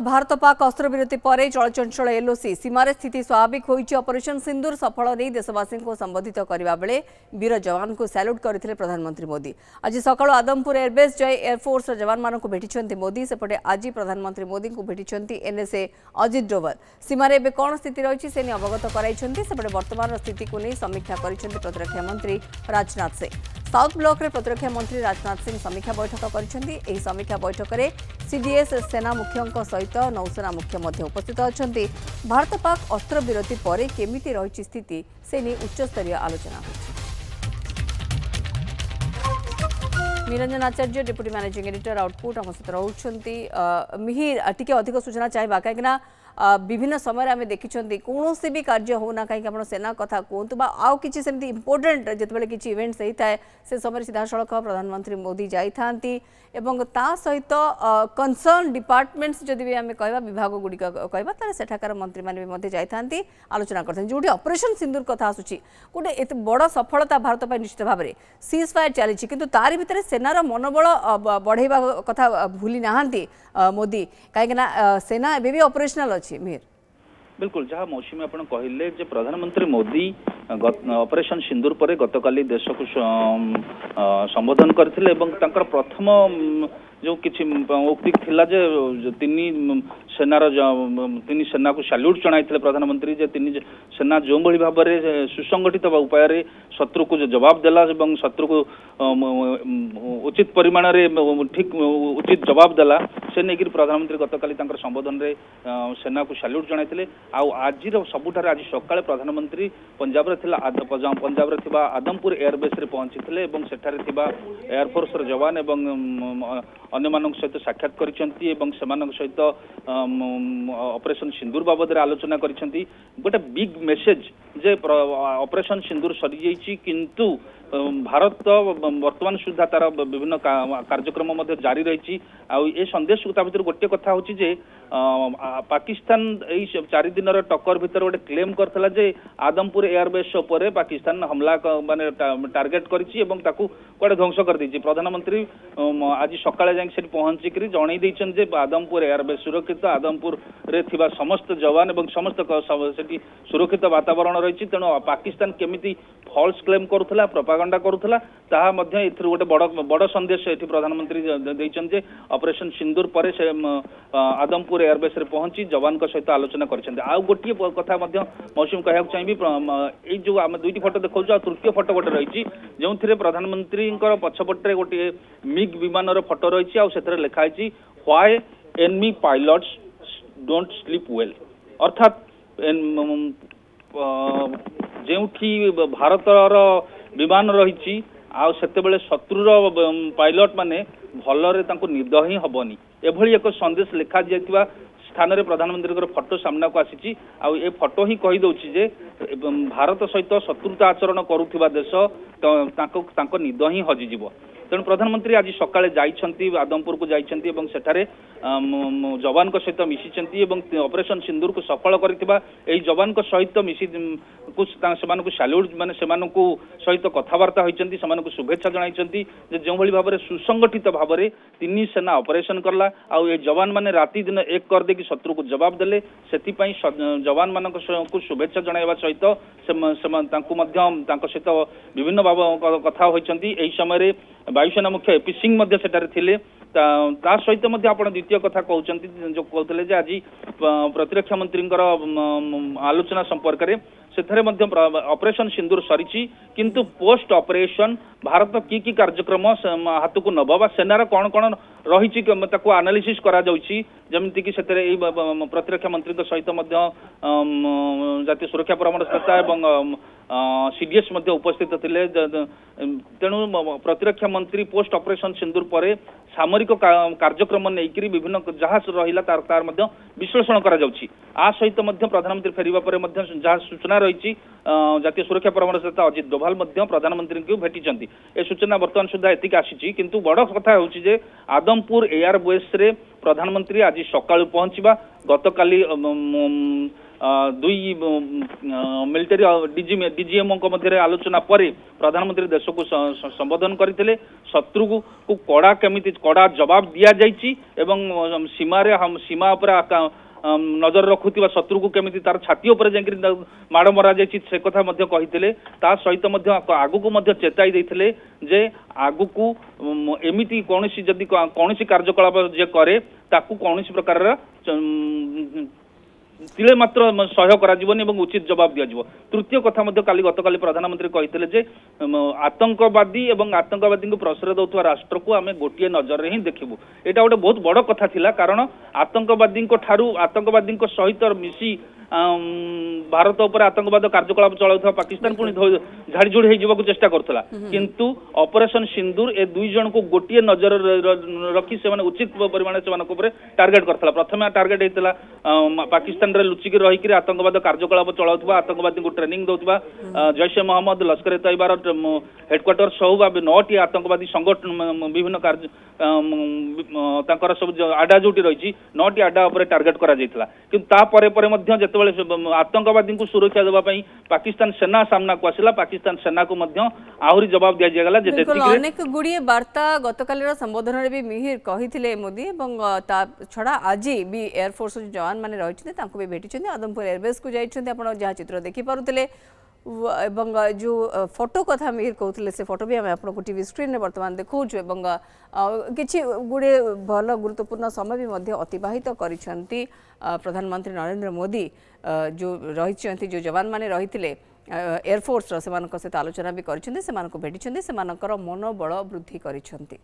भारत पाक अस्त्रविरति पर चलचंचल एलओसी सीमार स्थिति स्वाभाविक होइछि। ऑपरेशन सिंदूर सफल नहीं देशवासी को संबोधित करने बेले वीर जवान को सैल्यूट करथिले प्रधानमंत्री मोदी। आज सकाळु आदमपुर एयरबेस जय एयरफोर्स जवान मान को भेटिछन्ति मोदी। सेपटे आज प्रधानमंत्री मोदी को भेटिछन्ति एनएसए अजित डोवल। सीमार एबे कोन स्थिति रहिछि से अवगत कराइछन्ति। सेपटे वर्तमान स्थिति को नहीं समीक्षा करिछन्ति प्रतिरक्षा मंत्री राजनाथ सिंह। साउथ ब्लॉक रे प्रतिरक्षा मंत्री राजनाथ सिंह समीक्षा बैठक करिछन्ति। एही समीक्षा बैठक रे सीडीएस सेना मुख्यों सहित नौसेना मुख्य मध्य उपस्थित अछन्ति। भारत पाक अस्त्रविरति पर केमिति रहिछि स्थिति से नहीं उच्चस्तरीय आलोचना होछि। निरंजन आचार्य डेप्यूटी मैनेजिंग एडिटर आउटपुट हम सहित रहउछन्ति। मिहिर टिके अधिक सूचना चाहिबा काहेकना विभिन्न समय आम देखी कौन भी कार्य होना कहीं आप सेना कथा कहतु आउ कि इम्पोर्टेंट जिते किसी इवेंट्स होता है से समय सीधा सड़क प्रधानमंत्री मोदी जाती सहित कंसर्न डिपार्टमेंट्स जदि भी आम कह विभाग गुड़िक कहवा सेठाकार मंत्री मैंने भी जाती आलोचना करते जो ऑपरेशन सिंदूर कथा आसूची गोटे एत बड़ सफलता भारत पर निश्चित भाव में सीज फायर चली किंतु तारि भितर सेनार मनोबल बढ़ेवा कथा भूली नहांती मोदी कहीं सेना एबे भी ऑपरेशनल अच्छी। मीर बिल्कुल जहाँ मौसमी आप कहले जे प्रधानमंत्री मोदी ऑपरेशन सिंदूर पर गतकाली देश को संबोधन करथिले प्रथम जो किछि उक्ति थिला जे सेना को सैल्यूट जणाइथिले प्रधानमंत्री जे सेना जो भली भाव में सुसंगठित उपाय रे शत्रु को जवाब देला एवं शत्रु को उचित परिमाण रे ठीक उचित जवाब देला से नहीं प्रधानमंत्री गतकाली संबोधन रे सेना को सैल्यूट जणाइथिले। आज सबुठार आज सकाळे प्रधानमंत्री पंजाब रे थिला पंजाब रे थिबा आदमपुर एयरबेस रे पहुंचीथिले एवं सेठारे थिबा एयरफोर्स र जवान एवं अन्य मानक सहित साक्षात करिसेंती एवं सेमानक सहित ऑपरेशन सिंदूर बाबद आलोचना करिसेंती। गोटे बिग मेसेज जे ऑपरेशन सिंदूर सरी जाइछि किंतु भारत वर्तमान सुधा तार विभिन्न कार्यक्रम जारी रही आ संदेश भर गोटे कथा हूँ जे पाकिस्तान यही 4 दिन टक्कर भितर गोटे क्लेम करथिला जे आदमपुर एयरबेस पर पाकिस्तान हमला माने टार्गेट करिछि कुआडे ध्वंस कर दी। प्रधानमंत्री आज सकाळे जाई सेठी पहुंचिक जणई दैछन जे आदमपुर एयरबेस सुरक्षित आदमपुर रे थिबा समस्त जवान एवं समस्त सेठी सुरक्षित वातावरण रही तेणु पाकिस्तान केमिति फॉल्स क्लेम करुथला प्रोपागंडा करुथला ताहा मध्ये एथिर गोटे बड़ संदेश एठी प्रधानमंत्री दैछन जे ऑपरेशन सिंदूर पर से आदमपुर एयरबेस रे पहुंची जवान को सहित आलोचना करछन्ते। आ गोटिए कथा मध्ये मौसम कहया चाहिबी ए जो हम दुईटी फोटो देखौछु आ तृतीय फोटो गोटे रहिछि जोंथिरे प्रधानमंत्री पछपटे गोटे मिग विमान रो फोटो रहिछि आ सेथरे लिखा आछि why enemy pilots don't sleep well अर्थात जेउठी भारतर विमान रही आते शत्रुर पायलट माने भलरे निद ही हबनी एभली एक संदेश लिखा जाइथिबा स्थान रे प्रधानमंत्री फोटो सामना को आसी ए फोटो ही कही दउछि जे भारत सहित शत्रुता आचरण करुथिबा देश तांको निद ही हजिजिवो। तेणु प्रधानमंत्री आज सकाळे जाइछन्ती आदमपुर को जाइछन्ती एवं सेठारे जवान को सहित मिशिछन्ती एवं ऑपरेशन सिंदूर को सफल करिथिबा एही जवान को सहित मिशी को सैल्यूट माने सेमानकु सहित कथबार्ता होइछन्ती सेमानकु शुभेच्छा जणाइछन्ती जे जो भली भाबरे सुसंगठित भाबरे तिनी सेना ऑपरेशन करला आ ए जवान माने राति दिन एक कर दे कि शत्रु को जवाब देले सेति पई जवान मानक को शुभेच्छा जणाइबा सहित तांकु मध्य तांको सहित विभिन्न कथा होइछन्ती। एही समय रे वायुसेना मुख्य एपी सिंह मध्य सेटारे थिले ता सहित मध्य आपण द्वितीय कथा कहउछन्ती जो कहतले जे आज प्रतिरक्षा मंत्री आलोचना संपर्क रे सेथरे मध्य ऑपरेशन सिंदूर सरीची किंतु पोस्ट ऑपरेशन भारत की कार्यक्रम हाथ को नब सेनार कौन कौन रही एनालिसिस करा जाउची जमिति कि सेथरे प्रतिरक्षा मंत्री सहित मध्य जातीय सुरक्षा परामर्शदाता एवं सीडीएस मध्य उपस्थित थिले। तेणु प्रतिरक्षा मंत्री पोस्ट ऑपरेशन सिंदूर पर सामरिक कार्यक्रम नहीं विभिन्न जहाज रहिला तार मध्य विश्लेषण करा जाउची। आ सहित मध्य प्रधानमंत्री फेरिबा पर मध्य जहाँ सूचना रही जातीय सुरक्षा परामर्शदाता अजित डोभाल मध्य प्रधानमंत्री को भेटिचंती। ए सूचना वर्तमान सुधा एतिक आसीची किंतु बड़ कथा होउची जे आदमपुर एयरबेस रे प्रधानमंत्री आज सकाळु पहुंचीबा गतकाली दुई मिलिटारी डीजीएमओ मध्य आलोचना पर प्रधानमंत्री देश को संबोधन करते शत्रु को कड़ा जवाब दि जाइए एवं सीमा उपर नजर रखुवा शत्रु को केमिति तार छाती उपर जाकि माड़ मरा जाइए से कथा कहते सहित आगु को चेताई देते जे आगु को एमिति कौन जदि कौन कार्यकलाप जे करे ताकू कौन प्रकार तिले मात्र सह्य करा उचित जवाब दिया। तृतीय कथा काली गतकाली प्रधानमंत्री कहते जे आतंकवादी एवं आतंकवादी को प्रश्रय दौथुवा राष्ट्र को आम गोटे नजर ही देखिबू। एटा गोटे बहुत बड़ कथा थिला कारण आतंकवादी आतंकवादी सहित मिसी भारत उपर आतंकवाद कार्यकलाप चलाउथवा पाकिस्तान पुणी झाड़झुड़ हो चेष्टा करथला किंतु ऑपरेशन सिंदूर ए दुई जन को गोटे नजर रखी से उचित परिमाण से टार्गेट करथला। प्रथम टार्गेट होता पाकिस्तान रे लुचिकी रही आतंकवाद कार्यकलाप चलाउथवा आतंकवादी को ट्रेनिंग दौथवा जैश ए मोहम्मद लश्कर ए तैयबार हेडक्वार्टर सह 9टी आतंकवादी संगठन विभिन्न कार्य सब आडा जोटी रही 9टी आडा उपर टार्गेट करा जायतिला किंतु तापरे परे मध्य जेतेबेले आतंकवादी को सुरक्षा देवाई पाकिस्तान सेना सामना को आसला पाकिस्तान सेना को आहरी जवाब दि जागला। अनेक गुड़िए वार्ता गतकालीर संबोधन में भी मिहिर कही मोदी छड़ा आज भी एयरफोर्स जवान मैंने रही भी भेटी आदमपुर एयरबेस को जाइए जहाँ चित्र देखिपे एवं जो फोटो कथा मिहिर कहते से फोटो भी आम आपको टीवी स्क्रीन में बर्तमान देखु कि गुड़े भल गुरुत्वपूर्ण समय भी अतिबाहित करिसेंती प्रधानमंत्री नरेंद्र मोदी जो रही जो जवान माने रही एयरफोर्स सहित आलोचना भी करिसेंती भेटी मनोबल वृद्धि करिसेंती।